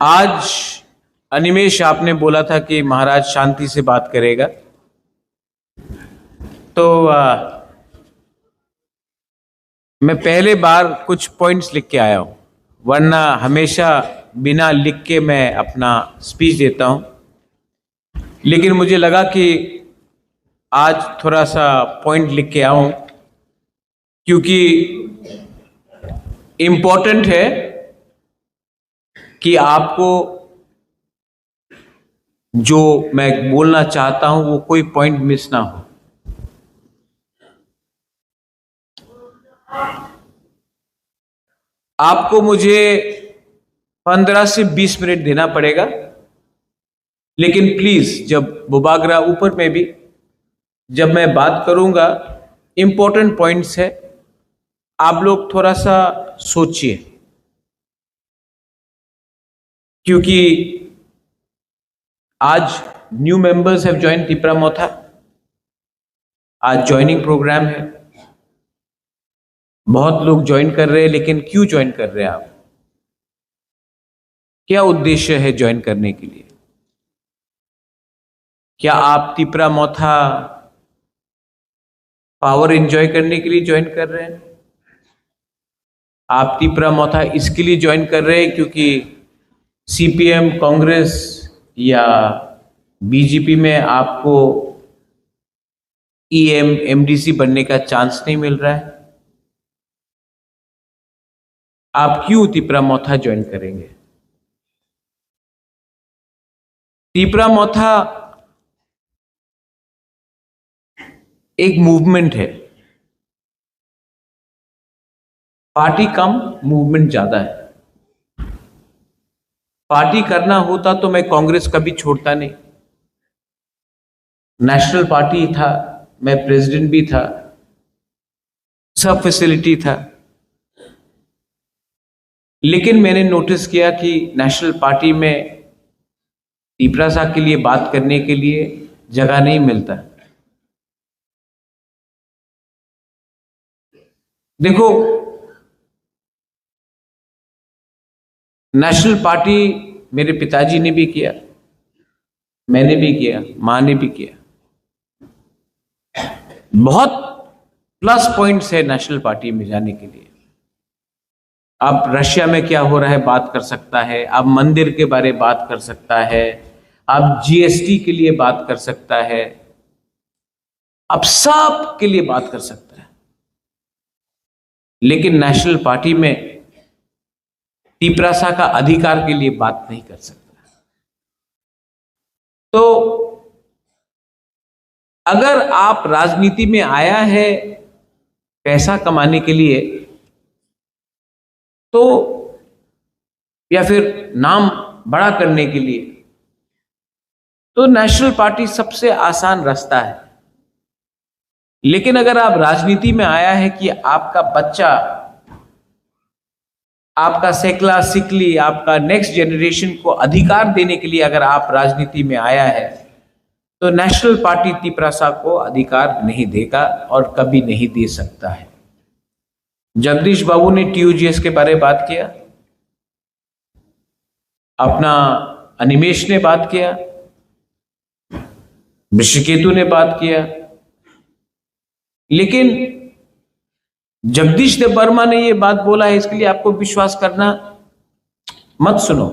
आज अनिमेश आपने बोला था कि महाराज शांति से बात करेगा, तो मैं पहले बार कुछ पॉइंट्स लिख के आया हूं, वरना हमेशा बिना लिख के मैं अपना स्पीच देता हूं। लेकिन मुझे लगा कि आज थोड़ा सा पॉइंट लिख के आऊं, क्योंकि इम्पोर्टेंट है कि आपको जो मैं बोलना चाहता हूं वो कोई पॉइंट मिस ना हो। आपको मुझे 15 से 20 मिनट देना पड़ेगा, लेकिन प्लीज जब बुबागरा ऊपर में भी जब मैं बात करूंगा, इंपॉर्टेंट पॉइंट्स है, आप लोग थोड़ा सा सोचिए, क्योंकि आज new members have join Tipra Motha. आज ज्वाइनिंग प्रोग्राम है, बहुत लोग ज्वाइन कर रहे हैं, लेकिन क्यों ज्वाइन कर रहे हैं आप? क्या उद्देश्य है ज्वाइन करने के लिए? क्या आप तिपरा मोथा पावर एंजॉय करने के लिए ज्वाइन कर रहे हैं? आप तिपरा मोथा इसके लिए ज्वाइन कर रहे हैं क्योंकि सीपीएम, कांग्रेस या बीजेपी में आपको ईएम, एमडीसी बनने का चांस नहीं मिल रहा है? आप क्यों तिपरा मोथा ज्वाइन करेंगे? तिपरा मोथा एक मूवमेंट है, पार्टी कम, मूवमेंट ज्यादा है। पार्टी करना होता तो मैं कांग्रेस कभी छोड़ता नहीं। नेशनल पार्टी था, मैं प्रेसिडेंट भी था, सब फैसिलिटी था, लेकिन मैंने नोटिस किया कि नेशनल पार्टी में तिपरा साहब के लिए बात करने के लिए जगह नहीं मिलता। देखो, नेशनल पार्टी मेरे पिताजी ने भी किया, मैंने भी किया, मां ने भी किया। बहुत प्लस पॉइंट्स है नेशनल पार्टी में जाने के लिए। अब रशिया में क्या हो रहा है बात कर सकता है, अब मंदिर के बारे में बात कर सकता है, अब जीएसटी के लिए बात कर सकता है, अब सब के लिए बात कर सकता है। लेकिन नेशनल पार्टी में तिपरासा का अधिकार के लिए बात नहीं कर सकता। तो अगर आप राजनीति में आया है पैसा कमाने के लिए, तो या फिर नाम बड़ा करने के लिए, तो नेशनल पार्टी सबसे आसान रास्ता है। लेकिन अगर आप राजनीति में आया है कि आपका बच्चा, आपका सेकला सिकली, आपका नेक्स्ट जनरेशन को अधिकार देने के लिए अगर आप राजनीति में आया है, तो नेशनल पार्टी तिपरासा को अधिकार नहीं देगा और कभी नहीं दे सकता है। जगदीश बाबू ने टीयूजीएस के बारे में बात किया, अपना अनिमेश ने बात किया, ऋषिकेतु ने बात किया, लेकिन जगदीश देव वर्मा ने यह बात बोला है, इसके लिए आपको विश्वास करना मत सुनो।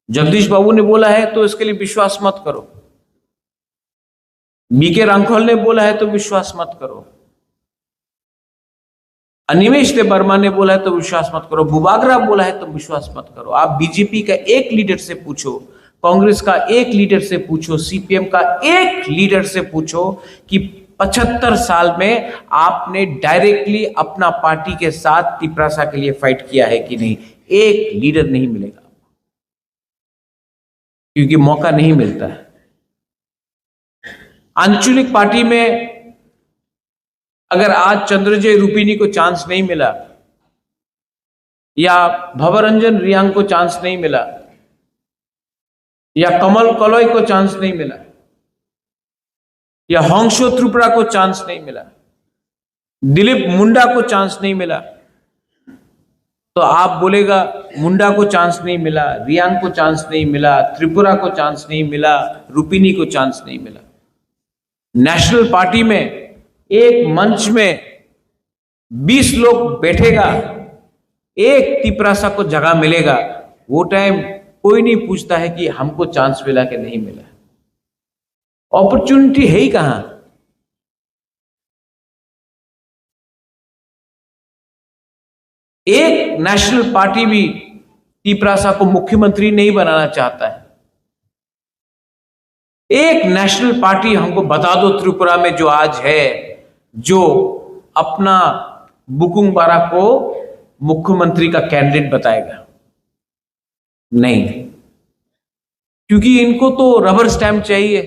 जगदीश बाबू ने बोला है तो इसके लिए विश्वास मत करो। बीके रांखोल ने बोला है तो विश्वास मत करो। अनिमेश देव वर्मा ने बोला है तो विश्वास मत करो। बुबागरा बोला है तो विश्वास मत करो। आप बीजेपी का एक लीडर से पूछो, कांग्रेस का एक लीडर से पूछो, सीपीएम का एक लीडर से पूछो कि 75 साल में आपने डायरेक्टली अपना पार्टी के साथ तिपरासा के लिए फाइट किया है कि नहीं? एक लीडर नहीं मिलेगा, क्योंकि मौका नहीं मिलता है। आंचलिक पार्टी में अगर आज चंद्रजय रूपिनी को चांस नहीं मिला, या भवरंजन रियांग को चांस नहीं मिला, या कमल कलोई को चांस नहीं मिला, या होंगशो त्रिपुरा को चांस नहीं मिला, दिलीप मुंडा को चांस नहीं मिला, तो आप बोलेगा मुंडा को चांस नहीं मिला, रियांग को चांस नहीं मिला, त्रिपुरा को चांस नहीं मिला, रुपिनी को चांस नहीं मिला। नेशनल पार्टी में एक मंच में 20 लोग बैठेगा, एक तिपरासा को जगह मिलेगा, वो टाइम कोई नहीं पूछता है कि हमको चांस मिला कि नहीं मिला। अपॉर्चुनिटी है ही कहां। एक नेशनल पार्टी भी तिपरासा को मुख्यमंत्री नहीं बनाना चाहता है। एक नेशनल पार्टी हमको बता दो त्रिपुरा में जो आज है, जो अपना बुकुंग बारा को मुख्यमंत्री का कैंडिडेट बताएगा। नहीं, क्योंकि इनको तो रबर स्टैंप चाहिए।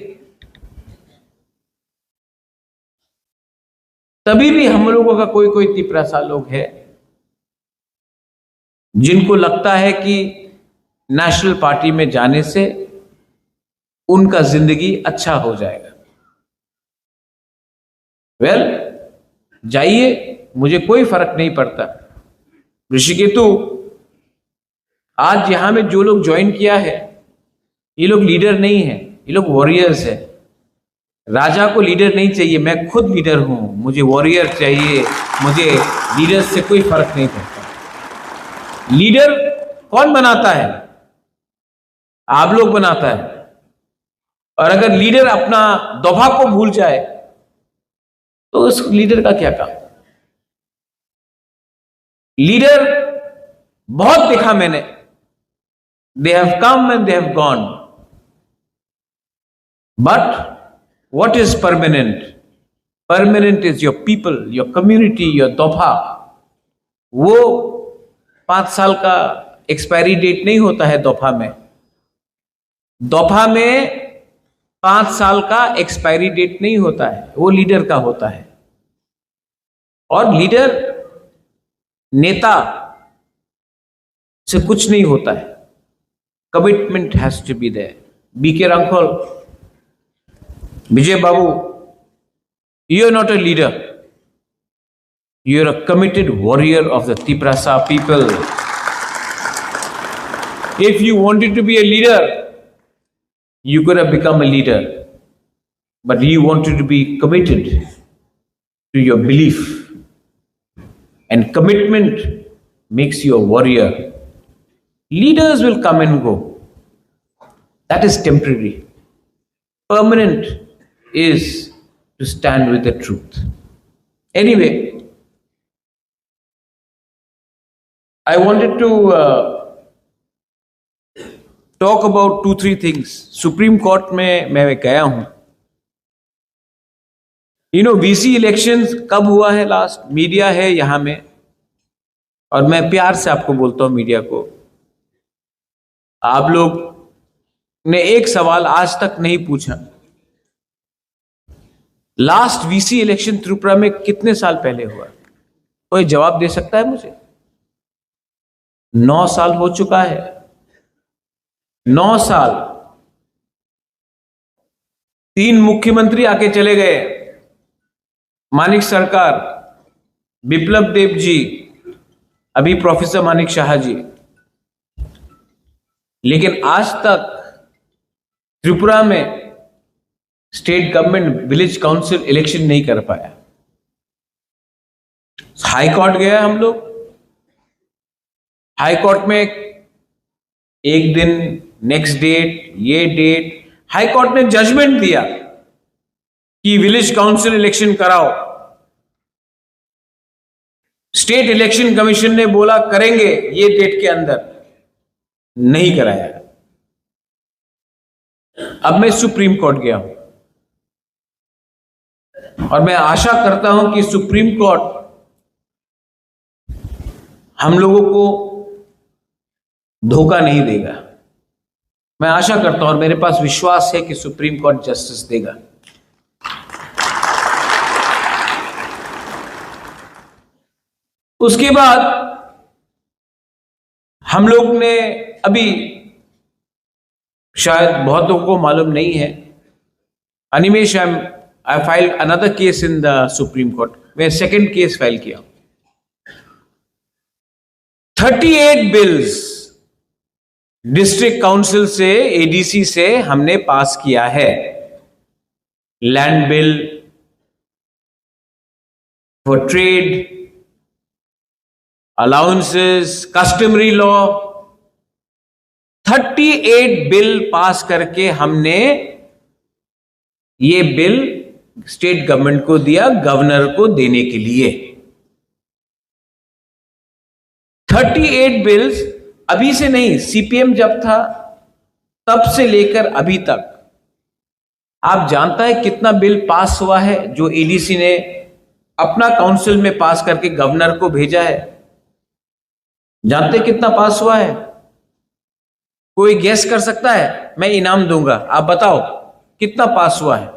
तभी भी हम लोगों का कोई कोई तिपरासा लोग है जिनको लगता है कि नेशनल पार्टी में जाने से उनका जिंदगी अच्छा हो जाएगा। वेल, जाइए, मुझे कोई फर्क नहीं पड़ता। ऋषिकेतु आज यहां में जो लोग ज्वाइन किया है, ये लोग लीडर नहीं है, ये लोग वॉरियर्स है। राजा को लीडर नहीं चाहिए, मैं खुद लीडर हूं, मुझे वॉरियर चाहिए। मुझे लीडर से कोई फर्क नहीं पड़ता। लीडर कौन बनाता है? आप लोग बनाता है। और अगर लीडर अपना दोफा को भूल जाए तो उस लीडर का क्या काम? लीडर बहुत देखा मैंने, they have come and they have gone, but what is permanent? Permanent is your people, your community, your दोफा। वो 5 साल का एक्सपायरी डेट नहीं होता है दोफा में। दोफा में 5 साल का एक्सपायरी डेट नहीं होता है, वो लीडर का होता है। और लीडर नेता से कुछ नहीं होता है। Commitment has to be there. बीके रांखोल, Vijay Babu, you are not a leader. You are a committed warrior of the Tiprasa people. If you wanted to be a leader, you could have become a leader. But you wanted to be committed to your belief. And commitment makes you a warrior. Leaders will come and go. That is temporary. Permanent is to stand with the truth. Anyway, I wanted to talk about 2-3 things. Supreme Court में मैं गया हूं। VC elections कब हुआ है last? Media है यहां में, और मैं प्यार से आपको बोलता हूं मीडिया को, आप लोग ने एक सवाल आज तक नहीं पूछा। लास्ट वीसी इलेक्शन त्रिपुरा में कितने साल पहले हुआ? कोई जवाब दे सकता है मुझे? 9 साल हो चुका है। 9 साल। 3 मुख्यमंत्री आके चले गए। मानिक सरकार, बिप्लब देव जी, अभी प्रोफेसर मानिक शाह जी। लेकिन आज तक त्रिपुरा में state government village council election नहीं कर पाया। हाई कोर्ट गया हम लोग। हाई कोर्ट में एक दिन, नेक्स्ट डेट, ये डेट, हाई कोर्ट ने जजमेंट दिया कि विलेज काउंसिल इलेक्शन कराओ। स्टेट इलेक्शन कमीशन ने बोला करेंगे ये डेट के अंदर, नहीं कराया। अब मैं सुप्रीम कोर्ट गया हूं और मैं आशा करता हूं कि सुप्रीम कोर्ट हम लोगों को धोखा नहीं देगा। मैं आशा करता हूं और मेरे पास विश्वास है कि सुप्रीम कोर्ट जस्टिस देगा। उसके बाद हम लोग ने अभी, शायद बहुत लोगों को मालूम नहीं है, Animesh, I filed another case in the Supreme Court. मैं सेकेंड केस फाइल किया। 38 बिल्स डिस्ट्रिक्ट काउंसिल से, एडीसी से हमने पास किया है। Land bill, for trade, allowances, customary law, 38 bill pass करके हमने ये बिल स्टेट गवर्नमेंट को दिया, गवर्नर को देने के लिए। 38 बिल्स अभी से नहीं, सीपीएम जब था तब से लेकर अभी तक आप जानता है कितना बिल पास हुआ है जो एडीसी ने अपना काउंसिल में पास करके गवर्नर को भेजा है? जानते कितना पास हुआ है? कोई गेस कर सकता है? मैं इनाम दूंगा, आप बताओ कितना पास हुआ है।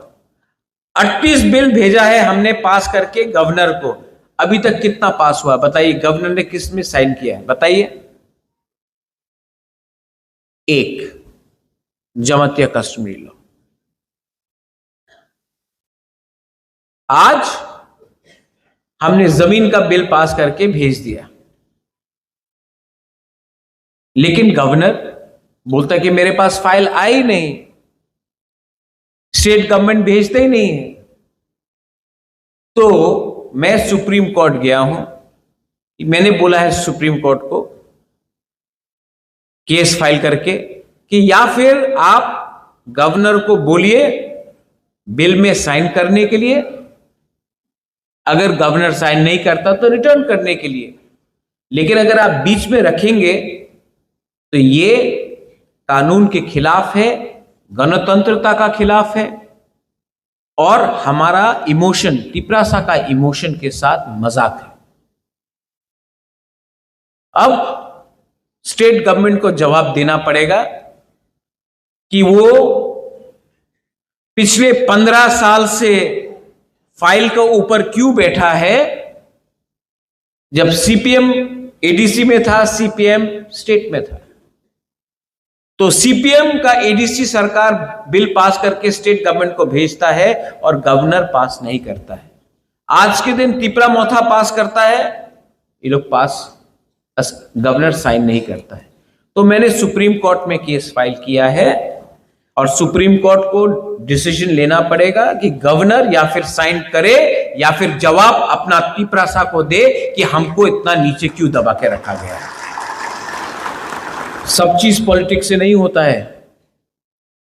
38 बिल भेजा है हमने पास करके गवर्नर को, अभी तक कितना पास हुआ बताइए? गवर्नर ने किस में साइन किया है बताइए? एक, जमातिया कश्मीरी लॉ। आज हमने जमीन का बिल पास करके भेज दिया, लेकिन गवर्नर बोलता है कि मेरे पास फाइल आई नहीं, स्टेट गवर्नमेंट भेजते ही नहीं है। तो मैं सुप्रीम कोर्ट गया हूं, मैंने बोला है सुप्रीम कोर्ट को केस फाइल करके कि या फिर आप गवर्नर को बोलिए बिल में साइन करने के लिए, अगर गवर्नर साइन नहीं करता तो रिटर्न करने के लिए। लेकिन अगर आप बीच में रखेंगे तो ये कानून के खिलाफ है, गणतंत्रता का खिलाफ है और हमारा इमोशन, तिपरासा का इमोशन के साथ मजाक है। अब स्टेट गवर्नमेंट को जवाब देना पड़ेगा कि वो पिछले 15 साल से फाइल के ऊपर क्यों बैठा है। जब सीपीएम एडीसी में था, सीपीएम स्टेट में था, तो सीपीएम का एडीसी सरकार बिल पास करके स्टेट गवर्नमेंट को भेजता है और गवर्नर पास नहीं करता है। आज के दिन तिपरा मोथा पास करता है, ये लोग पास, गवर्नर साइन नहीं करता है। तो मैंने सुप्रीम कोर्ट में केस फाइल किया है और सुप्रीम कोर्ट को डिसीजन लेना पड़ेगा कि गवर्नर या फिर साइन करे या फिर जवाब अपना तिपरासा को दे कि हमको इतना नीचे क्यों दबा के रखा गया है। सब चीज पॉलिटिक्स से नहीं होता है।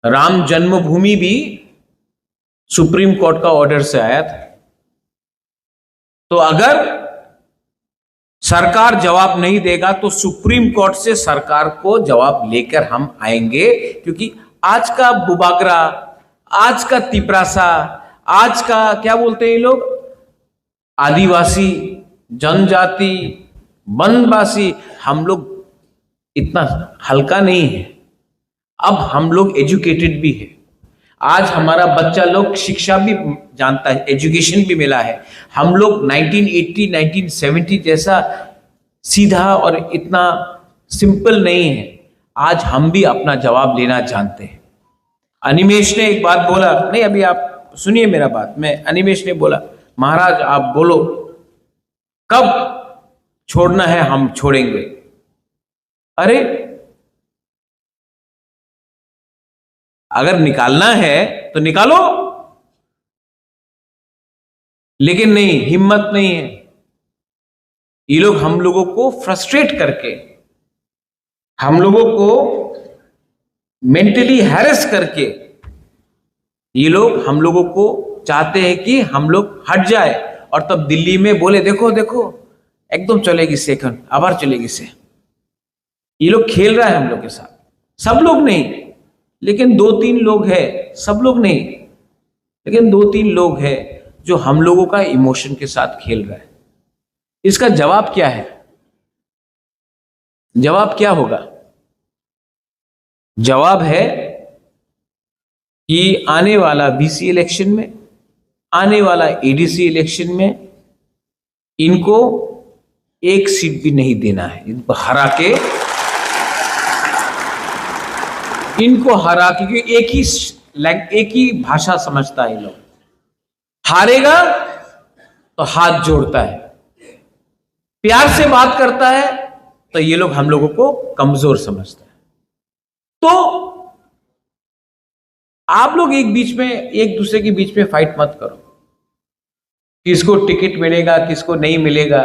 राम जन्मभूमि भी सुप्रीम कोर्ट का ऑर्डर से आया था। तो अगर सरकार जवाब नहीं देगा तो सुप्रीम कोर्ट से सरकार को जवाब लेकर हम आएंगे, क्योंकि आज का बुबागरा, आज का तिपरासा, आज का क्या बोलते हैं ये लोग, आदिवासी, जनजाति, वनवासी, हम लोग इतना हल्का नहीं है। अब हम लोग एजुकेटेड भी है। आज हमारा बच्चा लोग शिक्षा भी जानता है, एजुकेशन भी मिला है। हम लोग 1980 1970 जैसा सीधा और इतना सिंपल नहीं है। आज हम भी अपना जवाब लेना जानते हैं। अनिमेश ने एक बात बोला, नहीं अभी आप सुनिए मेरा बात, मैं अनिमेश ने बोला महाराज आप बोलो कब छोड़ना है, हम छोड़ेंगे। अरे अगर निकालना है तो निकालो, लेकिन नहीं, हिम्मत नहीं है। ये लोग हम लोगों को फ्रस्ट्रेट करके, हम लोगों को मेंटली हैरेस करके, ये लोग हम लोगों को चाहते हैं कि हम लोग हट जाए और तब दिल्ली में बोले देखो देखो एकदम चलेगी सेकंड, आभार चलेगी से। ये लोग खेल रहा है हम लोग के साथ। सब लोग नहीं, लेकिन 2-3 लोग हैं, सब लोग नहीं, लेकिन 2-3 लोग हैं जो हम लोगों का इमोशन के साथ खेल रहा है। इसका जवाब क्या है? जवाब क्या होगा? जवाब है कि आने वाला बीसी इलेक्शन में, आने वाला एडीसी इलेक्शन में इनको एक सीट भी नहीं देना है। इनको हरा के, क्योंकि एक ही भाषा समझता है। लोग हारेगा तो हाथ जोड़ता है, प्यार से बात करता है, तो ये लोग हम लोगों को कमजोर समझते हैं। तो आप लोग एक दूसरे के बीच में फाइट मत करो, किसको टिकट मिलेगा किसको नहीं मिलेगा।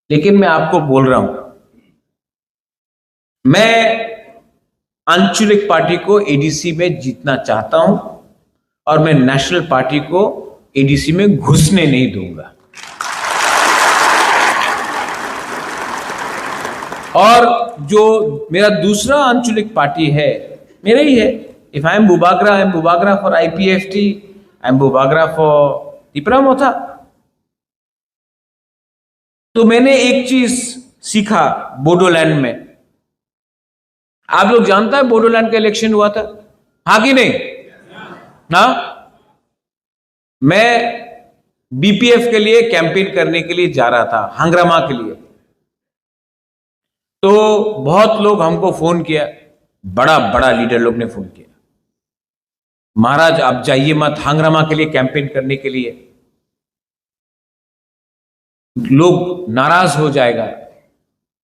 लेकिन मैं आपको बोल रहा हूं, मैं आंचलिक पार्टी को एडीसी में जीतना चाहता हूं और मैं नेशनल पार्टी को एडीसी में घुसने नहीं दूंगा। और जो मेरा दूसरा आंचलिक पार्टी है मेरा ही है। If I am Bubagra for IPFT, I am Bubagra for Tipra Motha. तो मैंने एक चीज सीखा बोडोलैंड में। आप लोग जानता है बोडोलैंड का इलेक्शन हुआ था, हाँ कि नहीं? हाँ, मैं BPF के लिए कैंपेन करने के लिए जा रहा था, हंग्रामा के लिए। तो बहुत लोग हमको फोन किया, बड़ा बड़ा लीडर लोग ने फोन किया, महाराज आप जाइए मत हंग्रामा के लिए कैंपेन करने के लिए, लोग नाराज हो जाएगा,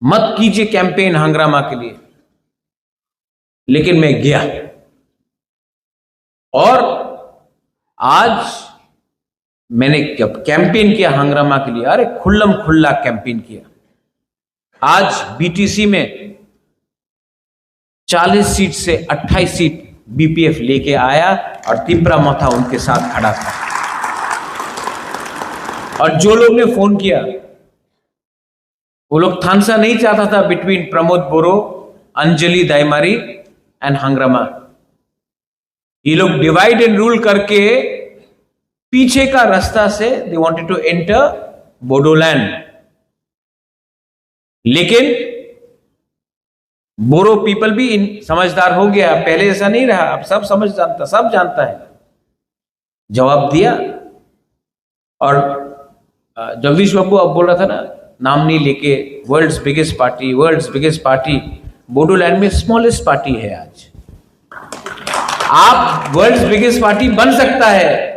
मत कीजिए कैंपेन हंग्रामा के लिए। लेकिन मैं गया और आज मैंने कैंपेन किया हंग्रामा के लिए। अरे खुल्लम खुल्ला कैंपेन किया। आज BTC में 40 सीट से 28 सीट BPF लेके आया और तिपरा मोथा उनके साथ खड़ा था। और जो लोग ने फोन किया वो लोग थानसा नहीं चाहता था बिटवीन प्रमोद बोरो, अंजलि दाइमारी एंड हंग्रामा। ये लोग डिवाइड एंड रूल करके पीछे का रास्ता से they wanted to enter Bodoland. लेकिन बोरो पीपल भी समझदार हो गया, पहले ऐसा नहीं रहा, अब सब जानता है। जवाब दिया। और जगदीश बाबू अब बोल रहा था ना, नाम नहीं लेके, वर्ल्ड्स बिगेस्ट पार्टी, बोडोलैंड में स्मॉलेस्ट पार्टी है। आज आप वर्ल्ड्स बिगेस्ट पार्टी बन सकता है।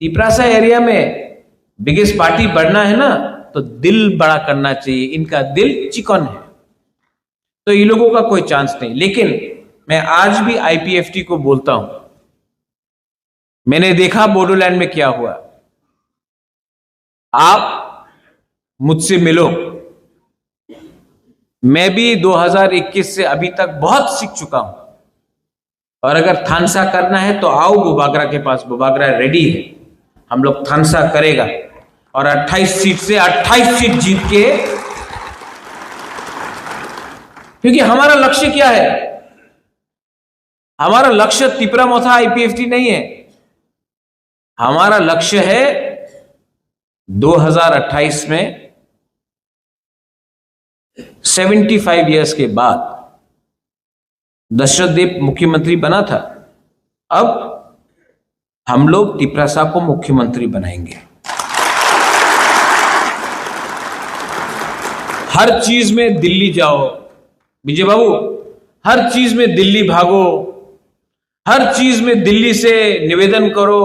तिपरासा एरिया में बिगेस्ट पार्टी बनना है ना, तो दिल बड़ा करना चाहिए। इनका दिल चिकन है, तो इन लोगों का कोई चांस नहीं। लेकिन मैं आज भी IPFT को बोलता हूं, मैंने देखा बोडोलैंड में क्या हुआ। आप मुझसे मिलो, मैं भी 2021 से अभी तक बहुत सीख चुका हूं। और अगर थानसा करना है तो आओ बुबागरा के पास, बुबागरा रेडी है, हम लोग थानसा करेगा और 28 सीट से 28 सीट जीत के। क्योंकि हमारा लक्ष्य क्या है? हमारा लक्ष्य तिपरा मोथा IPFT नहीं है। हमारा लक्ष्य है 2028 में 75 इयर्स के बाद दशरथ देव मुख्यमंत्री बना था, अब हम लोग तिपरासा को मुख्यमंत्री बनाएंगे। हर चीज में दिल्ली जाओ विजय बाबू, हर चीज में दिल्ली भागो, हर चीज में दिल्ली से निवेदन करो,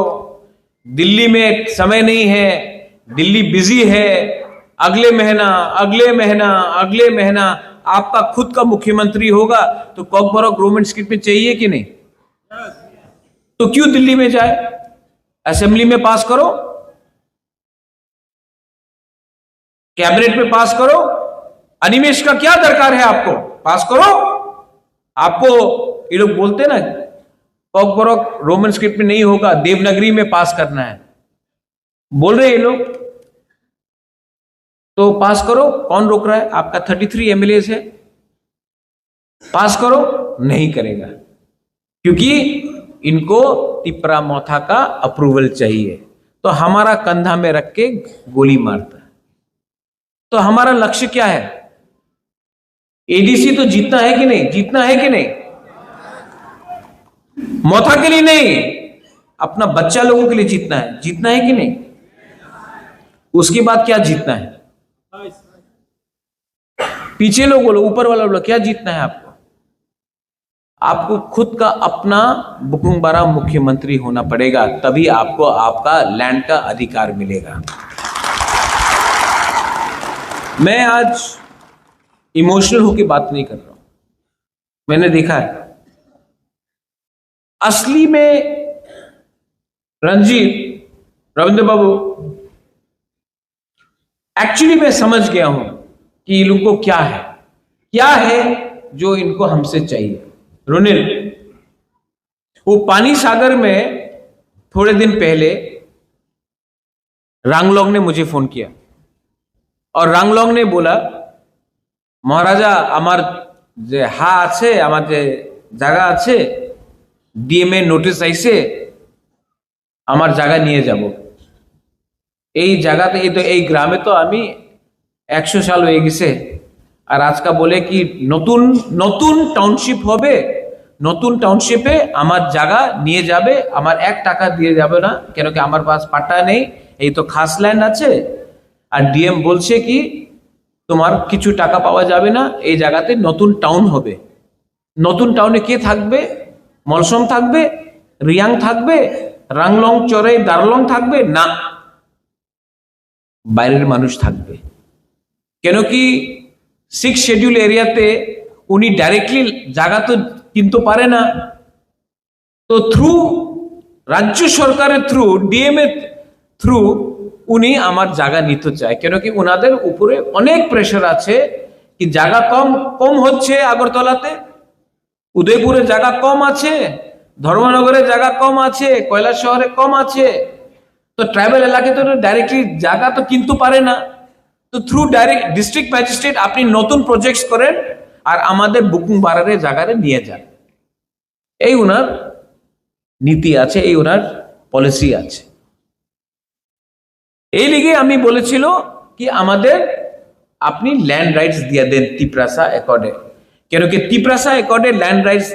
दिल्ली में समय नहीं है, दिल्ली बिजी है, अगले महीना आपका खुद का मुख्यमंत्री होगा तो कॉकबरॉक गवर्नमेंट स्क्रिप्ट में चाहिए कि नहीं? तो क्यों दिल्ली में जाए? असेंबली में पास करो, कैबिनेट में पास करो। अनिमेश का क्या दरकार है? आपको पास करो। आपको ये लोग बोलते ना कॉकबरॉक रोमन स्क्रिप्ट में नहीं होगा, देवनागरी में पास करना है, बोल रहे ये लोग, तो पास करो। कौन रोक रहा है? आपका 33 MLAs है, पास करो। नहीं करेगा क्योंकि इनको तिपरा मोथा का अप्रूवल चाहिए, तो हमारा कंधा में रख के गोली मारता है। तो हमारा लक्ष्य क्या है? एडीसी तो जीतना है कि नहीं? जीतना है कि नहीं? मोथा के लिए नहीं, अपना बच्चा लोगों के लिए जीतना है। जीतना है कि नहीं? उसके बाद क्या जीतना है? पीछे लोग बोलो, ऊपर वाला बोलो, क्या जीतना है आपको? आपको खुद का अपना बुकुंबारा मुख्यमंत्री होना पड़ेगा, तभी आपको आपका लैंड का अधिकार मिलेगा। मैं आज इमोशनल होके बात नहीं कर रहा हूं, मैंने देखा है असली में। रंजीत, रविंद्र बाबू, एक्चुअली मैं समझ गया हूं कि ये लोगों को क्या है जो इनको हमसे चाहिए। रोनिल, वो पानी सागर में थोड़े दिन पहले रांगलोंग ने मुझे फोन किया और रांगलोंग ने बोला, महाराजा আমার যে হা আছে, আমার যে জায়গা আছে, ডিএমএ নোটিশ আইছে, আমার জায়গা নিয়ে যাব। এই জায়গাতে এই গ্রামে তো আমি 100 সাল হয়ে গেছে, আর আজকে বলে কি নতুন নতুন টাউনশিপ হবে, নতুন টাউনশিপে আমার জায়গা নিয়ে যাবে, আমার 1 টাকা দিয়ে যাবে না, কেন কি আমার পাস পাট্টা নেই, এই তো খাস ল্যান্ড আছে। আর ডিএম বলছে কি তোমার কিছু টাকা পাওয়া যাবে না, এই জায়গাতে নতুন টাউন হবে। নতুন টাউনে কে থাকবে? মলসম থাকবে, রিয়াং থাকবে, রাংলং চড়াই দারলং থাকবে না, বাইরের মানুষ থাকবে। কেন কি 6 শিডিউল এরিয়াতে উনি ডাইরেক্টলি জায়গা তো কিনতে পারে না, তো থ্রু রাজ্য সরকারের থ্রু ডিএমএ থ্রু উনি আমার জায়গা নিতে চায়। কেন কি ওনাদের উপরে অনেক প্রেশার আছে কি জায়গা কম হচ্ছে, আগরতলাতে, উদয়পুরে জায়গা কম আছে, ধর্মনগরে জায়গা কম আছে, কৈলাস শহরে কম আছে, তো ট্রাইবাল এলাকায় তো ডাইরেক্টলি জায়গা তো কিনতে পারে না। তো থ্রু ডাইরেক্ট ডিস্ট্রিক্ট ম্যাজিস্ট্রেট আপনি নতুন প্রজেক্টস করেন আর আমাদের বুকিং বাড়ারে জায়গারে নিয়ে যান, এই ওনার নীতি আছে, এই ওনার পলিসি আছে। এই লিগে আমি বলেছিল কি আমাদের আপনি ল্যান্ড রাইটস দিয়ে দেন তিপ্রাসা একর্ডে, কেন কি তিপ্রাসা একর্ডে ল্যান্ড রাইটস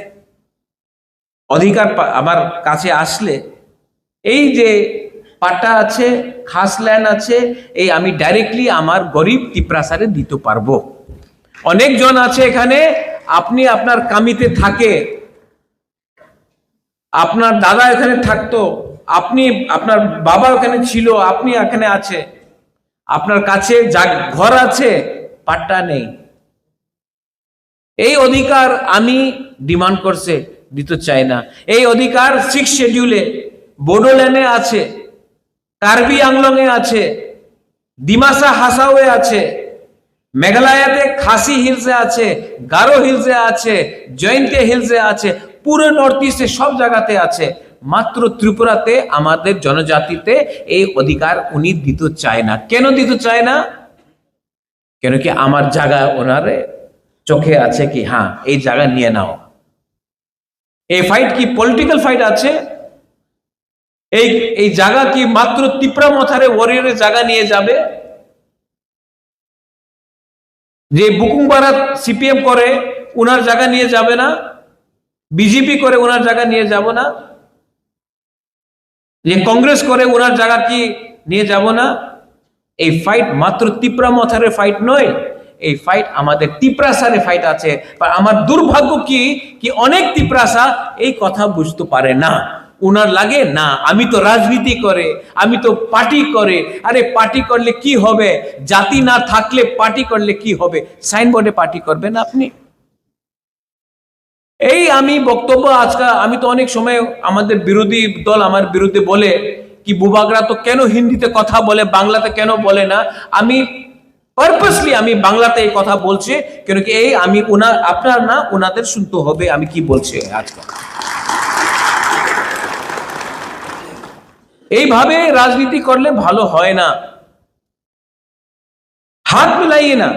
অধিকার আমার কাছে আসলে এই যে পাটা আছে, খাস ল্যান্ড আছে, এই আমি ডাইরেক্টলি আমার গরিব তিপ্রাসারে দিতে পারবো। অনেকজন আছে এখানে, আপনি আপনার কামিতে থাকে, আপনার দাদা এখানে থাকতো, আপনি আপনার বাবা ওখানে ছিল, আপনি এখানে আছে, আপনার কাছে ঘর আছে, পাট্টা নেই। এই অধিকার আমি ডিমান্ড করছে, দিতে চাই না। এই অধিকার 6 শিডিউলে বোডোল্যান্ডে আছে, কার্বি আংলং এ আছে, ডিমাসা হাসাওয়ে আছে, মেঘালয়াতে খাসি হিলসে আছে, গারো হিলসে আছে, জয়ন্তে হিলসে আছে, পুরো নর্থ ইস্টে সব জায়গাতে আছে। মাত্র ত্রিপুরাতে আমাদের জনজাতিতে এই অধিকার উনি দিতে চায় না। কেন দিতে চায় না? কেন কি আমার জায়গা ওনারে চোখে আছে কি হ্যাঁ এই জায়গা নিয়ে নাও। এই ফাইট কি পলিটিক্যাল ফাইট আছে? এই জায়গা কি মাত্র তিপ্রা মথারে ওয়ারিয়রের জায়গা নিয়ে যাবে? যে বুকুং বারাত সিপিএম করে ওনার জায়গা নিয়ে যাবে না, বিজেপি করে ওনার জায়গা নিয়ে যাব না, যে কংগ্রেস করে ওনার জায়গা কি নিয়ে যাব না? এই ফাইট মাত্র তিপ্রা মথারে ফাইট নয়, এই ফাইট আমাদের তিপ্রাসারে ফাইট আছে। আমার দুর্ভাগ্য কি অনেক তিপ্রাসা এই কথা বুঝতে পারে না। ওনার লাগে না আমি তো রাজনীতি করে, আমি তো পার্টি করে। আরে পার্টি করলে কি হবে? জাতি না থাকলে পার্টি করলে কি হবে? সাইনবোর্ডে পার্টি করবেন আপনি? এই আমি বক্তব্য আজকে আমি তো অনেক সময় আমাদের বিরোধী দল আমার বিরুদ্ধে বলে কি বুবাগরা তো কেন হিন্দিতে কথা বলে, বাংলাতে কেন বলে না। আমি পারপাসলি আমি বাংলাতে এই কথা বলছি, কেন কি এই আমি আপনার না ওনাদের শুনতে হবে আমি কি বলছি আজকে। এইভাবে রাজনীতি করলে ভালো হয় না। হাত মিলাইয়ে না,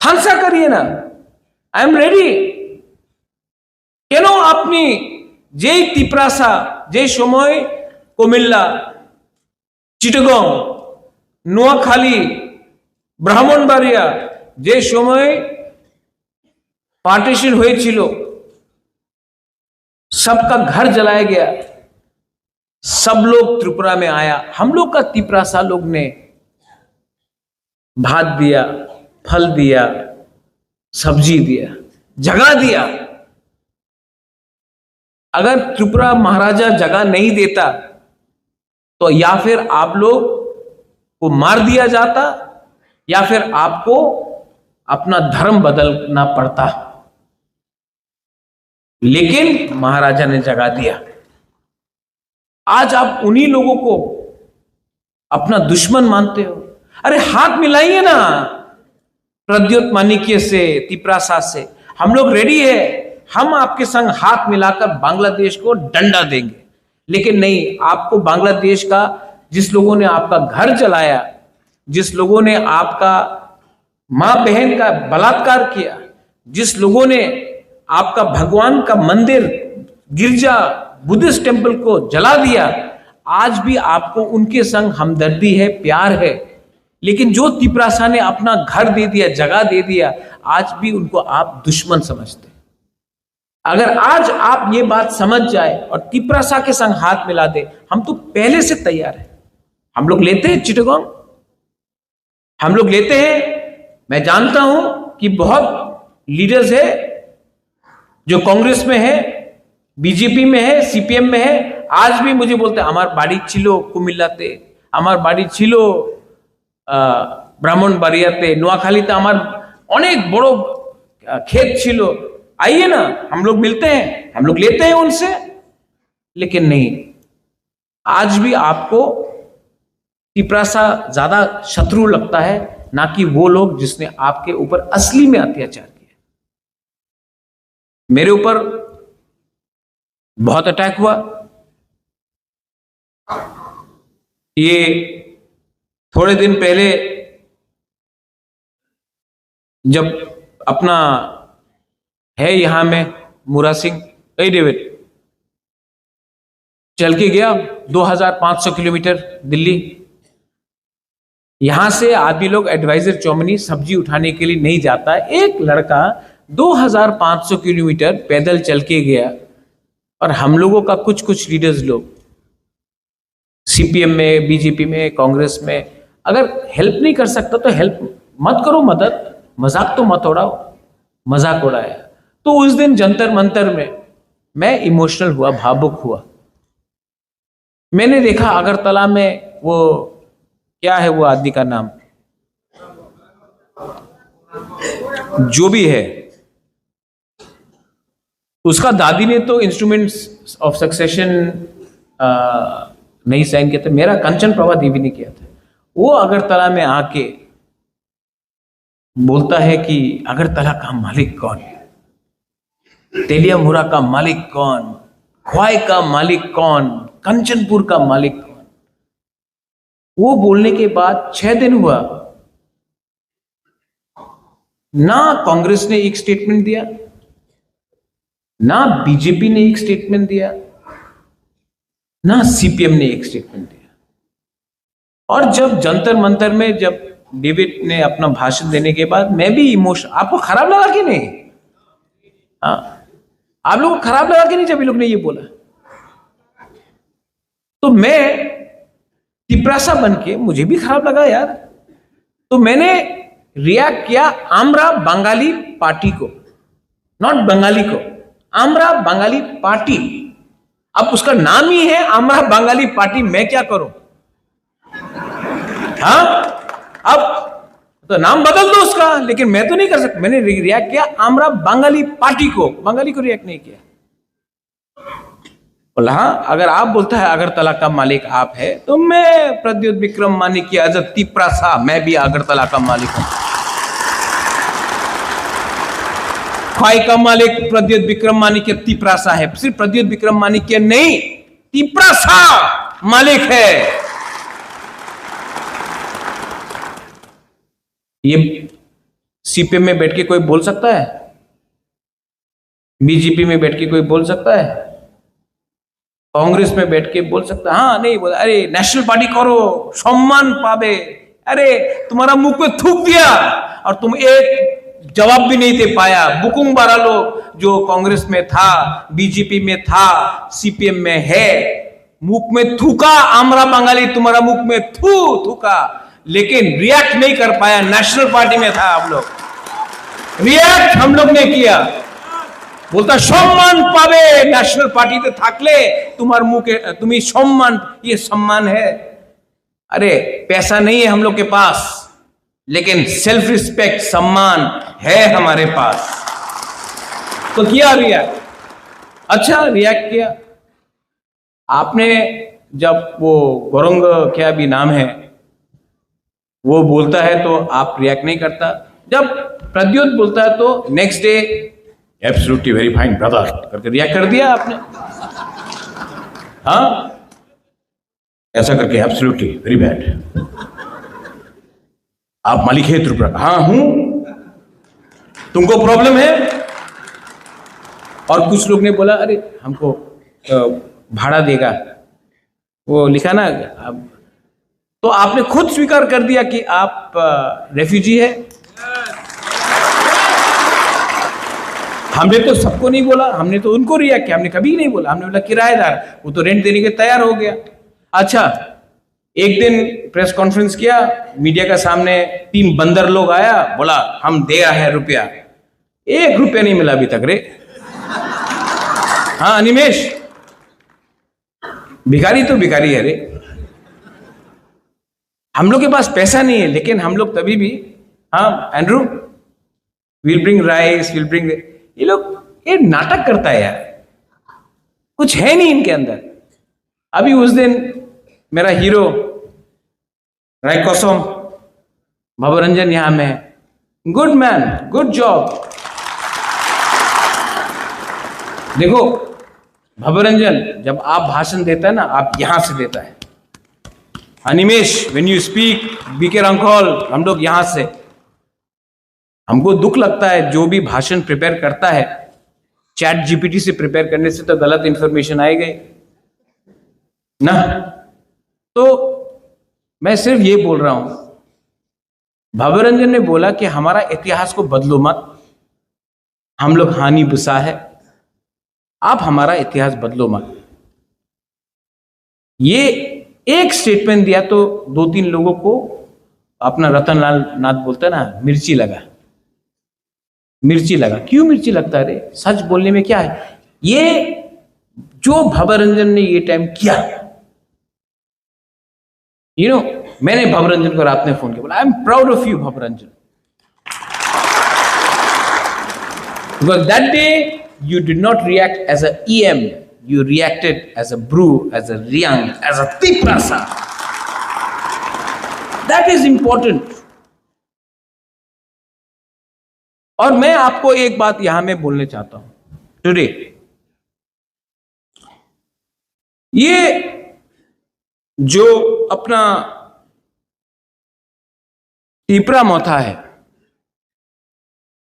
থানসা করিয়ে না। I am ready. কেন আপনি যেই তিপ্রাসা যে সময় কুমিল্লা, চিটাগং, নোয়াখালী, ব্রাহ্মণবাড়িয়া যে সময় पार्टीशन হয়েছিল, सबका घर जलाया गया, सब लोग त्रिपुरा में आया। हम लोग का तिप्रासा लोग ने भात दिया, फल दिया, सब्जी दिया, जगह दिया। अगर त्रिपुरा महाराजा जगह नहीं देता तो या फिर आप लोग को मार दिया जाता या फिर आपको अपना धर्म बदलना पड़ता, लेकिन महाराजा ने जगा दिया। आज आप उन्हीं लोगों को अपना दुश्मन मानते हो। अरे हाथ मिलाइए ना प्रद्योत माणिक्य से, तिपरासा से। हम लोग रेडी है, हम आपके संग हाथ मिलाकर बांग्लादेश को डंडा देंगे। लेकिन नहीं, आपको बांग्लादेश का, जिस लोगों ने आपका घर जलाया, जिस लोगों ने आपका मां बहन का बलात्कार किया, जिस लोगों ने आपका भगवान का मंदिर, गिरजा, बुद्धिस्ट टेम्पल को जला दिया, आज भी आपको उनके संग हमदर्दी है, प्यार है। लेकिन जो तिपरासा ने अपना घर दे दिया, जगह दे दिया, आज भी उनको आप दुश्मन समझते। अगर आज आप ये बात समझ जाए और तिपरासा के संग हाथ मिला दे, हम तो पहले से तैयार है। हम लोग लेते हैं चिटगांव, हम लोग लेते हैं। मैं जानता हूं कि बहुत लीडर्स है जो कांग्रेस में है, बीजेपी में है, सीपीएम में है, आज भी मुझे बोलते हैं हमार बाड़ी छिलो कुमिल्लाते, हमार बाड़ी छिलो ब्राह्मण बाड़ियाते, নোয়াখালীতে আমার অনেক বড় खेत छिलो, आइए ना, हम लोग मिलते हैं, हम लोग लेते हैं उनसे। लेकिन नहीं, आज भी आपको तिपरासा ज्यादा शत्रु लगता है, ना कि वो लोग जिसने आपके ऊपर असली में अत्याचार किया। मेरे ऊपर बहुत अटैक हुआ। ये थोड़े दिन पहले जब अपना है यहां में मुरा सिंह, ए डेविड, चल के गया 2500 किलोमीटर दिल्ली। यहां से आदमी लोग एडवाइजर चौमनी सब्जी उठाने के लिए नहीं जाता है। एक लड़का 2500 किलोमीटर पैदल चल के गया। और हम लोगों का कुछ लीडर्स लोग सीपीएम में, बीजेपी में, कांग्रेस में, अगर हेल्प नहीं कर सकता तो हेल्प मत करो, मदद, मजाक तो मत उड़ाओ। मजाक उड़ाया तो उस दिन जंतर मंतर में मैं इमोशनल हुआ, भावुक हुआ। मैंने देखा अगरतला में वो क्या है वो आदमी का नाम, जो भी है, उसका दादी ने तो इंस्ट्रूमेंट्स ऑफ सक्सेशन नहीं साइन किया था, मेरा कंचन प्रभा देवी ने किया था। वो अगरतला में आके बोलता है कि अगरतला का मालिक कौन है, तेलियामुरा का मालिक कौन, ख्वाई का मालिक कौन, कंचनपुर का मालिक कौन। वो बोलने के बाद 6 दिन हुआ, ना कांग्रेस ने एक स्टेटमेंट दिया, ना बीजेपी ने एक स्टेटमेंट दिया, ना सीपीएम ने एक स्टेटमेंट दिया। और जब जंतर मंतर में जब डेविड ने अपना भाषण देने के बाद मैं भी इमोशन, आपको खराब लगा कि नहीं? हाँ, आप लोगों को खराब लगा कि नहीं जब ये लोग ने ये बोला? तो मैं तिपरासा बन के मुझे भी खराब लगा यार। तो मैंने रिएक्ट किया आमरा बंगाली पार्टी को, नॉट बंगाली को, आमरा बंगाली पार्टी। अब उसका नाम ही है आमरा बंगाली पार्टी, मैं क्या करूं? हाँ, अब तो नाम बदल दो उसका, लेकिन मैं तो नहीं कर सकता। मैंने रिएक्ट किया आमरा बंगाली पार्टी को, बंगाली को रिएक्ट नहीं किया। बोला हाँ, अगर आप बोलता है अगरतला का मालिक आप है, तो मैं प्रद्योत विक्रम माणिक्य एज अ तिपरासा, मैं भी अगरतला का मालिक हूं। ख्वाई का मालिक प्रद्योत विक्रम माणिक्य तिपरासा है। सिर्फ प्रद्योत विक्रम माणिक्य नहीं, तिपरासा मालिक है। ये सीपीएम में बैठ के कोई बोल सकता है? बीजेपी में बैठ के कोई बोल सकता है? कांग्रेस में बैठ के बोल सकता है? हाँ, नहीं बोला। अरे नेशनल पार्टी करो, सम्मान पावे। अरे तुम्हारा मुंह पे थूक दिया और तुम एक जवाब भी नहीं दे पाया। बुकुंग बारा लोग जो कांग्रेस में था, बीजेपी में था, सीपीएम में है, मुख में थूका आमरा बंगाली, तुम्हारा मुख में थूका, लेकिन रिएक्ट नहीं कर पाया। नेशनल पार्टी में था आप लोग, रिएक्ट हम लोग ने किया। बोलता सम्मान पावे, नेशनल पार्टी ते थाकले तुम्हार मुंह के तुम्हें सम्मान, ये सम्मान है? अरे पैसा नहीं है हम लोग के पास, लेकिन सेल्फ रिस्पेक्ट, सम्मान है हमारे पास। तो किया रिएक्ट, अच्छा रिएक्ट किया आपने। जब वो गौरंग क्या भी नाम है वो बोलता है तो आप रिएक्ट नहीं करता। जब प्रद्योत बोलता है तो next day absolutely very fine brother करके रिएक्ट कर दिया आपने। हाँ, ऐसा करके एब्सोल्युटली वेरी बैड, आप मालिक है त्रिपुरा? हाँ हूं, तुमको प्रॉब्लम है? और कुछ लोग ने बोला अरे हमको भाड़ा देगा, वो लिखा ना। अब तो आपने खुद स्वीकार कर दिया कि आप रेफ्यूजी है। हमने तो सबको नहीं बोला, हमने तो उनको रिएक्ट किया, हमने कभी नहीं बोला। हमने बोला किराएदार, वो तो रेंट देने के तैयार हो गया। अच्छा, एक दिन प्रेस कॉन्फ्रेंस किया मीडिया का सामने, 3 बंदर लोग आया, बोला हम दे रहे हैं रुपया। 1 रुपया नहीं मिला अभी तक रे। हाँ अनिमेश, भिखारी तो भिखारी है रे। हम लोग के पास पैसा नहीं है, लेकिन हम लोग तभी भी, हाँ Andrew will bring rice, will bring, ये लोग ये नाटक करता है यार, कुछ है नहीं इनके अंदर। अभी उस दिन मेरा हीरो राय कौसम भवरंजन यहां में, गुड मैन, गुड जॉब। देखो भवरंजन जब आप भाषण देता है ना, आप यहां से देता है। Animesh when you speak, BK Hrangkhawl, हम लोग यहां से। हमको दुख लगता है जो भी भाषण प्रिपेयर करता है, चैट जीपीटी से प्रिपेयर करने से तो गलत इंफॉर्मेशन आएगी ना। तो मैं सिर्फ ये बोल रहा हूं, भवरंजन ने बोला कि हमारा इतिहास को बदलो मत, हम लोग हानि बुसा है, आप हमारा इतिहास बदलो मत। ये एक स्टेटमेंट दिया तो 2-3 लोगों को, अपना रतन लाल नाथ बोलता है ना, मिर्ची लगा, मिर्ची लगा। क्यों मिर्ची लगता है रे? सच बोलने में क्या है? ये जो भवरंजन ने ये टाइम किया, मैंने भवरंजन को रात में फोन किया, बोला I am proud of you Bhabaranjan, because that day you did not react as a EM, you reacted as a brew, as a Riang, as a Tiprasa. That is important. और मैं आपको एक बात यहां में बोलने चाहता हूं टुडे, ये जो अपना तिपरा मोथा है,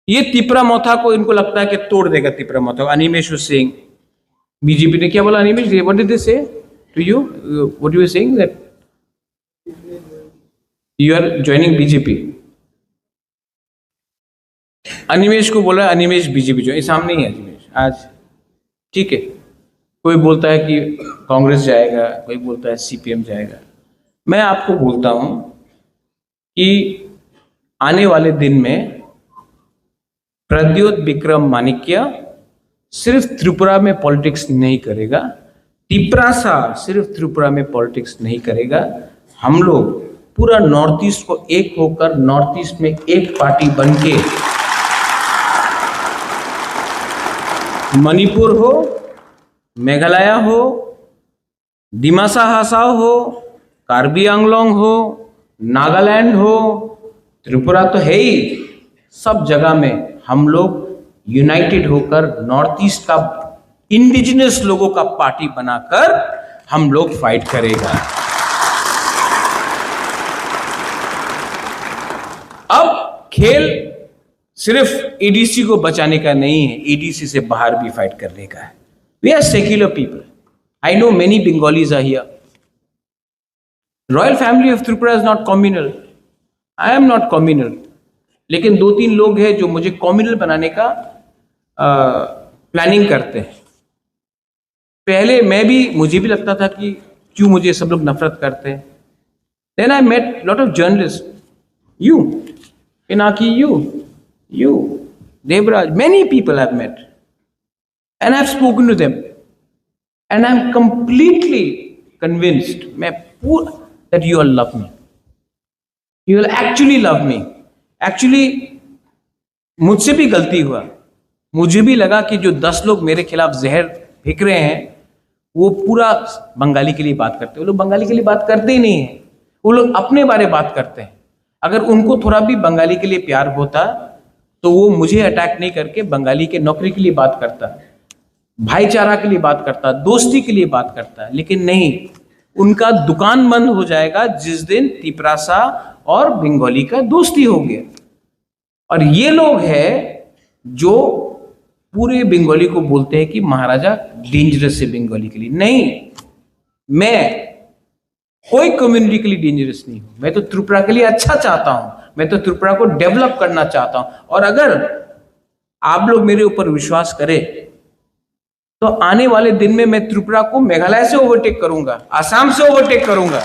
ये तिपरा मोथा को इनको लगता है कि तोड़ देगा तिपरा मोथा को। अनिमेश सिंह, बीजेपी ने क्या बोला? Animesh, what did they say to you? What you are saying that you are joining BJP? Animesh को बोला अनिमेश बीजेपी जो, सामने ही है अनिमेश आज, ठीक है। कोई बोलता है कि कांग्रेस जाएगा, कोई बोलता है सीपीएम जाएगा। मैं आपको बोलता हूं कि आने वाले दिन में प्रद्योत विक्रम माणिक्य सिर्फ त्रिपुरा में पॉलिटिक्स नहीं करेगा, तिपरासा सिर्फ त्रिपुरा में पॉलिटिक्स नहीं करेगा। हम लोग पूरा नॉर्थ ईस्ट को एक होकर, नॉर्थ ईस्ट में एक पार्टी बनके, मणिपुर हो, मेघालय हो, दिमासा हासाओ हो, कार्बी आंगलोंग हो, नागालैंड हो, त्रिपुरा तो है ही, सब जगह में हम लोग यूनाइटेड होकर नॉर्थ ईस्ट का इंडिजिनस लोगों का पार्टी बनाकर हम लोग फाइट करेगा। अब खेल सिर्फ एडीसी को बचाने का नहीं है, एडीसी से बाहर भी फाइट करने का है। We are secular people, I know many Bengalis are here. Royal family of Tripura is not communal, I am not communal, लेकिन 2-3 लोग हैं जो मुझे कॉम्युनल बनाने का प्लानिंग करते हैं। पहले मुझे भी लगता था कि क्यों मुझे सब लोग नफरत करते हैं। Then I met lot of journalist, you Pinaki, you Devraj, many people I've met and I've spoken to them and I'm completely convinced that you all love me, he will actually love me. Actually मुझसे भी गलती हुआ, मुझे भी लगा कि जो 10 लोग मेरे खिलाफ जहर फेंक रहे हैं वो पूरा बंगाली के लिए बात करते हैं। वो लोग बंगाली के लिए बात करते ही नहीं है, वो लोग अपने बारे बात करते हैं। अगर उनको थोड़ा भी बंगाली के लिए प्यार होता तो वो मुझे अटैक नहीं करके बंगाली के नौकरी के लिए बात करता, भाईचारा के लिए बात करता, दोस्ती के लिए बात करता। लेकिन नहीं, उनका दुकान बंद हो जाएगा जिस दिन तिपरासा और बंगाली का दोस्ती हो गया। और ये लोग हैं जो पूरे बंगाली को बोलते हैं कि महाराजा डेंजरस है बंगाली के लिए। नहीं, मैं कोई कम्युनिटी के लिए डेंजरस नहीं हूं। मैं तो त्रिपुरा के लिए अच्छा चाहता हूं, मैं तो त्रिपुरा को डेवलप करना चाहता हूं। और अगर आप लोग मेरे ऊपर विश्वास करें तो आने वाले दिन में मैं त्रिपुरा को मेघालय से ओवरटेक करूंगा, आसाम से ओवरटेक करूंगा।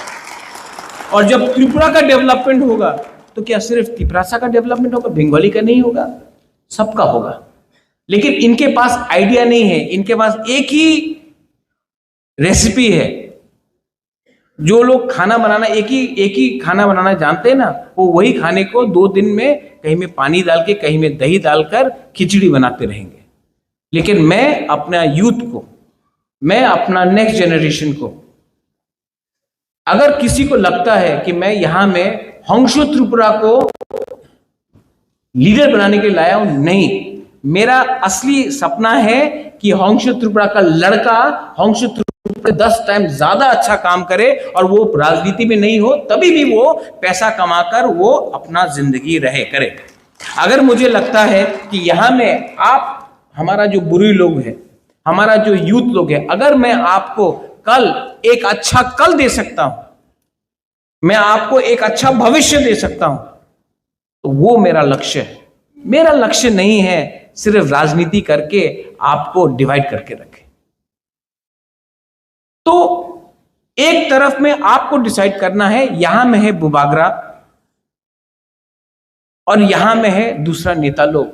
और जब त्रिपुरा का डेवलपमेंट होगा तो क्या सिर्फ तिपरासा का डेवलपमेंट होगा, बंगाली का नहीं होगा, सबका होगा। लेकिन इनके पास आइडिया नहीं है, इनके पास एक ही रेसिपी है। जो लोग खाना बनाना एक ही खाना बनाना जानते हैं ना, वो वही खाने को 2 दिन में कहीं में पानी डाल के कहीं में दही डालकर खिचड़ी बनाते रहेंगे। लेकिन मैं अपना यूथ को, मैं अपना नेक्स्ट जनरेशन को, अगर किसी को लगता है कि मैं यहां में होंशो त्रिपुरा को लीडर बनाने के लिए लाया हूं, नहीं। मेरा असली सपना है कि होंशो त्रिपुरा का लड़का होंशो त्रिपुरा 10 टाइम ज्यादा अच्छा काम करे और वो राजनीति में नहीं हो, तभी भी वो पैसा कमाकर वो अपना जिंदगी रहे करे। अगर मुझे लगता है कि यहां में आप, हमारा जो बुरी लोग है, हमारा जो यूथ लोग है, अगर मैं आपको कल एक अच्छा कल दे सकता हूं, मैं आपको एक अच्छा भविष्य दे सकता हूं, तो वो मेरा लक्ष्य है। मेरा लक्ष्य नहीं है सिर्फ राजनीति करके आपको डिवाइड करके रखे। तो एक तरफ में आपको डिसाइड करना है, यहां में है बुबागरा और यहां में है दूसरा नेता लोग।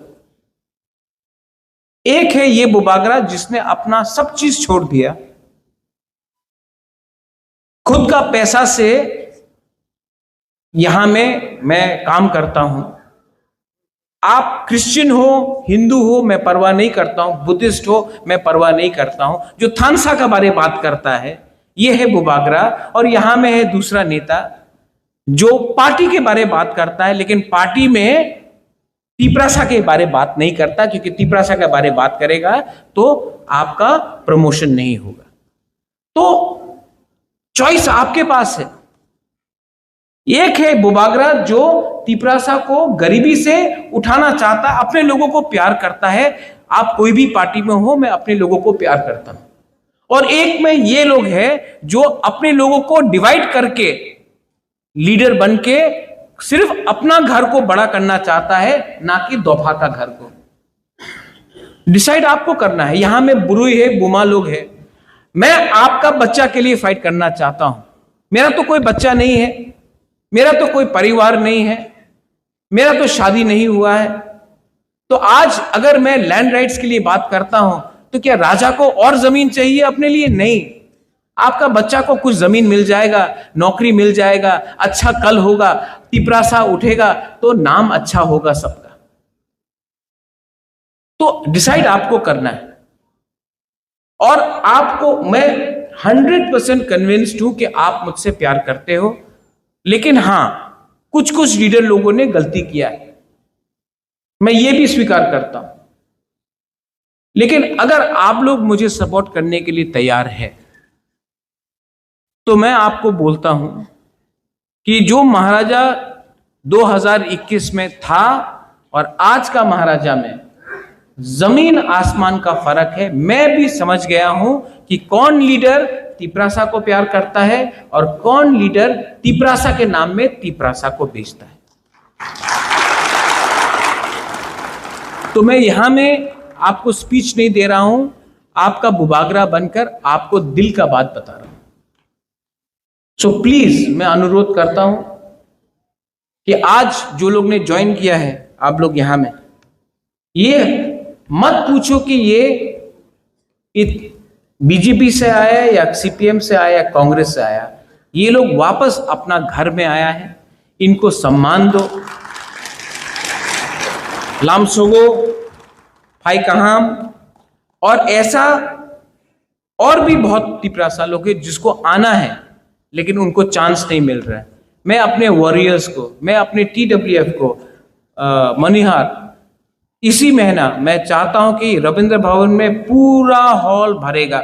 एक है ये बुबागरा जिसने अपना सब चीज छोड़ दिया, खुद का पैसा से यहां में मैं काम करता हूं। आप क्रिश्चियन हो, हिंदू हो, मैं परवाह नहीं करता हूं, बुद्धिस्ट हो, मैं परवाह नहीं करता हूं। जो थानसा का बारे बात करता है ये है बुबागरा। और यहां में है दूसरा नेता जो पार्टी के बारे बात करता है, लेकिन पार्टी में तिपरासा के बारे बात नहीं करता, क्योंकि तिपरासा के बारे बात करेगा तो आपका प्रमोशन नहीं होगा। तो चॉइस आपके पास है। एक है बुबागरा जो तिपरासा को गरीबी से उठाना चाहता है, अपने लोगों को प्यार करता है। आप कोई भी पार्टी में हो, मैं अपने लोगों को प्यार करता हूं। और एक में ये लोग हैं जो अपने लोगों को डिवाइड करके लीडर बन के सिर्फ अपना घर को बड़ा करना चाहता है, ना कि दोफा का घर को। डिसाइड आपको करना है। यहां में बुरुई है, बुमा लोग है। मैं आपका बच्चा के लिए फाइट करना चाहता हूं। मेरा तो कोई बच्चा नहीं है, मेरा तो कोई परिवार नहीं है, मेरा तो शादी नहीं हुआ है। तो आज अगर मैं लैंड राइट्स के लिए बात करता हूं तो क्या राजा को और जमीन चाहिए अपने लिए? नहीं। आपका बच्चा को कुछ जमीन मिल जाएगा, नौकरी मिल जाएगा, अच्छा कल होगा, तिपरासा उठेगा तो नाम अच्छा होगा सबका। तो डिसाइड आपको करना है। और आपको मैं 100% कन्विंस्ड हूं कि आप मुझसे प्यार करते हो। लेकिन हां, कुछ कुछ लीडर लोगों ने गलती किया है, मैं ये भी स्वीकार करता हूं। लेकिन अगर आप लोग मुझे सपोर्ट करने के लिए तैयार है तो मैं आपको बोलता हूं कि जो महाराजा 2021 में था और आज का महाराजा में जमीन आसमान का फर्क है। मैं भी समझ गया हूं कि कौन लीडर तिपरासा को प्यार करता है और कौन लीडर तिपरासा के नाम में तिपरासा को बेचता है। तो मैं यहां में आपको स्पीच नहीं दे रहा हूं, आपका बुबागरा बनकर आपको दिल का बात बता रहा हूं। सो प्लीज मैं अनुरोध करता हूं कि आज जो लोग ने ज्वाइन किया है, आप लोग यहां में, ये मत पूछो कि ये बीजेपी से आया है या सीपीएम से आया या कांग्रेस से आया। ये लोग वापस अपना घर में आया है। इनको सम्मान दो। लामसोगो, फाई कहाम और ऐसा और भी बहुत तिपरासा लोग हैं जिसको आना है लेकिन उनको चांस नहीं मिल रहा है। मैं अपने वॉरियर्स को, मैं अपने TWF को, मनिहार, इसी महीना मैं चाहता हूं कि रविंद्र भवन में पूरा हॉल भरेगा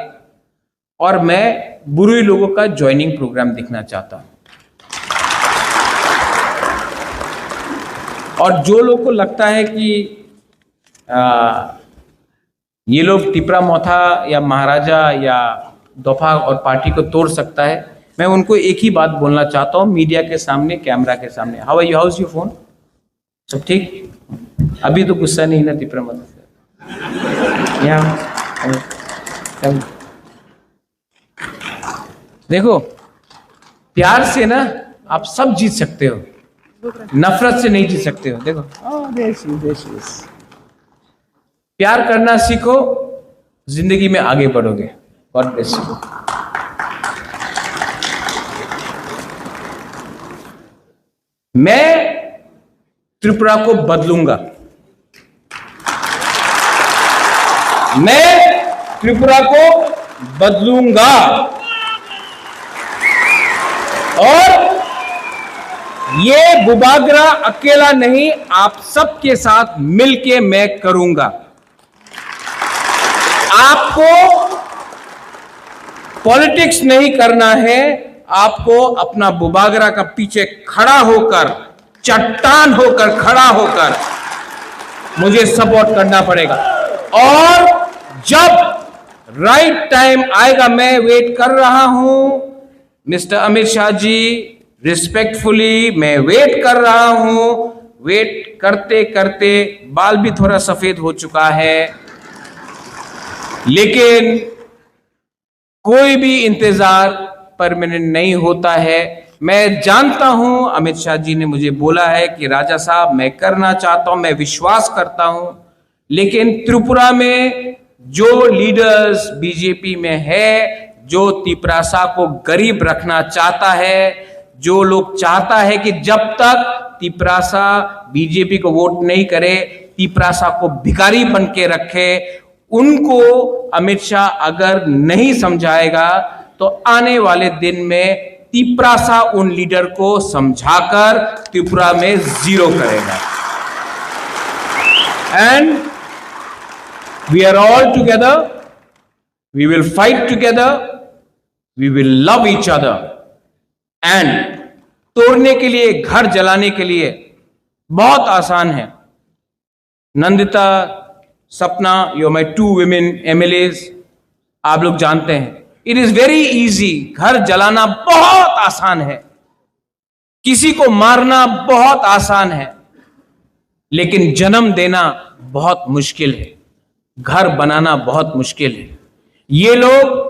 और मैं बुरुई लोगों का ज्वाइनिंग प्रोग्राम देखना चाहता हूं। और जो लोग को लगता है कि ये लोग टिपरा मोथा या महाराजा या दोफा और पार्टी को तोड़ सकता है, मैं उनको एक ही बात बोलना चाहता हूं मीडिया के सामने, कैमरा के सामने। How are you, how is your phone, सब ठीक? अभी तो गुस्सा नहीं ना टिपरा मोथा से? देखो, प्यार से ना आप सब जीत सकते हो, नफरत से नहीं जीत सकते हो। देखो, प्यार करना सीखो, जिंदगी में आगे बढ़ोगे। God bless you. मैं त्रिपुरा को बदलूंगा, मैं त्रिपुरा को बदलूंगा और ये बुबागरा अकेला नहीं, आप सबके साथ मिलके मैं करूंगा। आपको पॉलिटिक्स नहीं करना है, आपको अपना बुबागरा का पीछे खड़ा होकर, चट्टान होकर खड़ा होकर मुझे सपोर्ट करना पड़ेगा। और जब राइट टाइम आएगा, मैं वेट कर रहा हूं मिस्टर अमित शाह जी, रिस्पेक्टफुली मैं वेट कर रहा हूं। वेट करते करते बाल भी थोड़ा सफेद हो चुका है, लेकिन कोई भी इंतजार परमानेंट नहीं होता है। मैं जानता हूं, अमित शाह जी ने मुझे बोला है कि राजा साहब मैं करना चाहता हूं, मैं विश्वास करता हूं, लेकिन त्रिपुरा में जो लीडर्स बीजेपी में है, जो तिपरासा को गरीब रखना चाहता है, जो लोग चाहता है कि जब तक तिपरासा बीजेपी को वोट नहीं करे, तिपरासा को भिखारी बन के रखे, उनको अमित शाह अगर नहीं समझाएगा तो आने वाले दिन में तिपरासा उन लीडर को समझाकर त्रिपुरा में जीरो करेगा। And we are all together, we will fight together, we will love each other. And तोड़ने के लिए, घर जलाने के लिए बहुत आसान है। Nandita, Sapna, you are my 2 women MLAs, आप लोग जानते हैं, इट इज वेरी इजी। घर जलाना बहुत आसान है, किसी को मारना बहुत आसान है, लेकिन जन्म देना बहुत मुश्किल है, घर बनाना बहुत मुश्किल है। ये लोग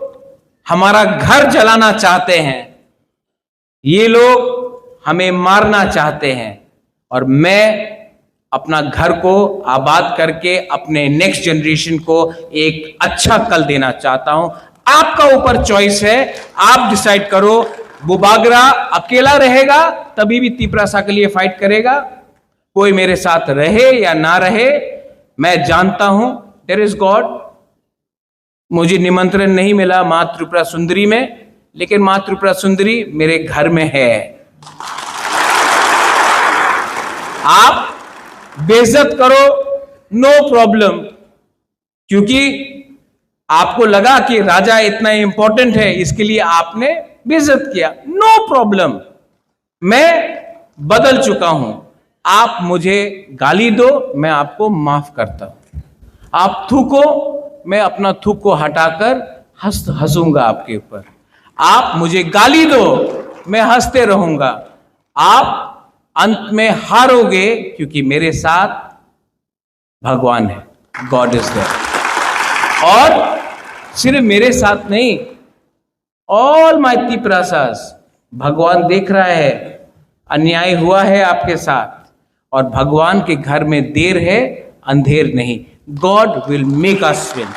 हमारा घर जलाना चाहते हैं, ये लोग हमें मारना चाहते हैं, और मैं अपना घर को आबाद करके अपने नेक्स्ट जनरेशन को एक अच्छा कल देना चाहता हूं। आपका ऊपर चॉइस है, आप डिसाइड करो। बुबागरा अकेला रहेगा तभी भी तिपरासा के लिए फाइट करेगा, कोई मेरे साथ रहे या ना रहे, मैं जानता हूं देयर इज गॉड। मुझे निमंत्रण नहीं मिला मां त्रिपुरा सुंदरी में, लेकिन मां त्रिपुरा सुंदरी मेरे घर में है। आप बेइज्जत करो, नो प्रॉब्लम, क्योंकि आपको लगा कि राजा इतना इंपॉर्टेंट है, इसके लिए आपने बेइज्जत किया, नो प्रॉब्लम, मैं बदल चुका हूं। आप मुझे गाली दो, मैं आपको माफ करता हूं। आप थूको, मैं अपना थूक को हटाकर हंसूंगा आपके ऊपर। आप मुझे गाली दो, मैं हंसते रहूंगा। आप अंत में हारोगे, क्योंकि मेरे साथ भगवान है, गॉड इज देयर। और सिर्फ मेरे साथ नहीं, ऑल माय तिपरासास, भगवान देख रहा है, अन्याय हुआ है आपके साथ, और भगवान के घर में देर है, अंधेर नहीं। God will make us win,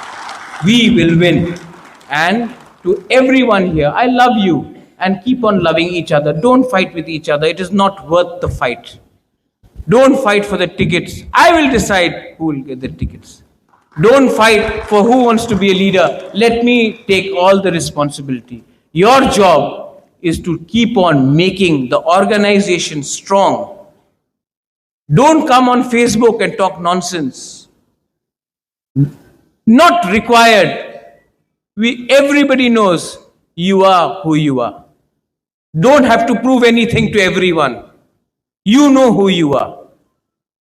we will win. And to everyone here, I love you and keep on loving each other. Don't fight with each other. It is not worth the fight. Don't fight for the tickets. I will decide who will get the tickets. Don't fight for who wants to be a leader. Let me take all the responsibility. Your job is to keep on making the organization strong. Don't come on Facebook and talk nonsense. Not required. Everybody knows you are who you are. Don't have to prove anything to everyone. You know who you are.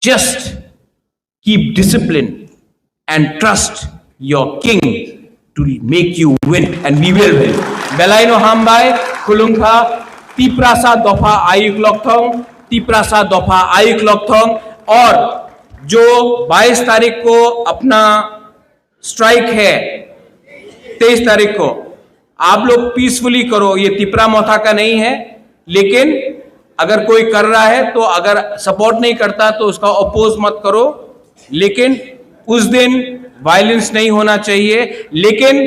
Just keep discipline and trust your king to make you win, and we will win. Belaino Hambai, Kulungha, Tiprasa Dofa Ayuk Lokthong, Tiprasa Dofa Ayuk Lokthong, और जो 22 तारीख को अपना strike है, 23 तारीख को आप लोग पीसफुली करो. ये तिपरा मोथा का नहीं है, लेकिन अगर कोई कर रहा है तो अगर सपोर्ट नहीं करता तो उसका अपोज मत करो. लेकिन उस दिन वायलेंस नहीं होना चाहिए. लेकिन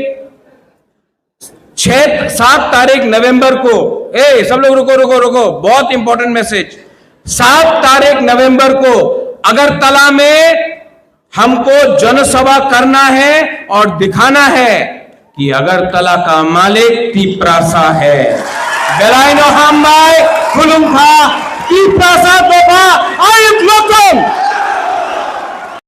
7 तारीख नवंबर को, सब लोग रुको रुको रुको, बहुत इंपॉर्टेंट मैसेज. 7 तारीख नवंबर को अगरतला में हमको जनसभा करना है और दिखाना है कि अगरतला का मालिक तिप्रासा है. Belaino Hambai, Kulungha, Tiprasa Dofa Ayuk Lokthong.